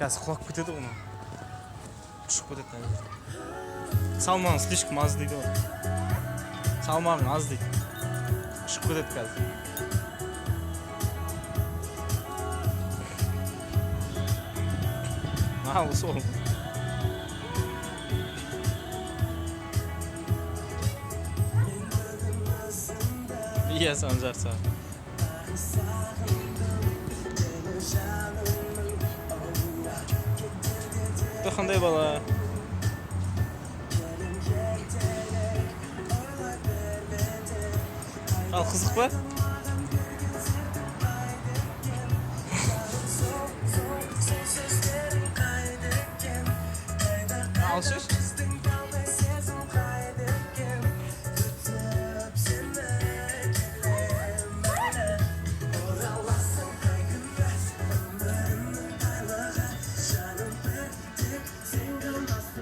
Қазір құлап кетеді оны. Ұшып кетеді. Салмағың слишком аз дейді ғой. Салмағың аз дейді. Ұшып кетеді қазір. Осы ол. Iya sancarsa. Bu qanday bala? Al qiziq ba? Al söz.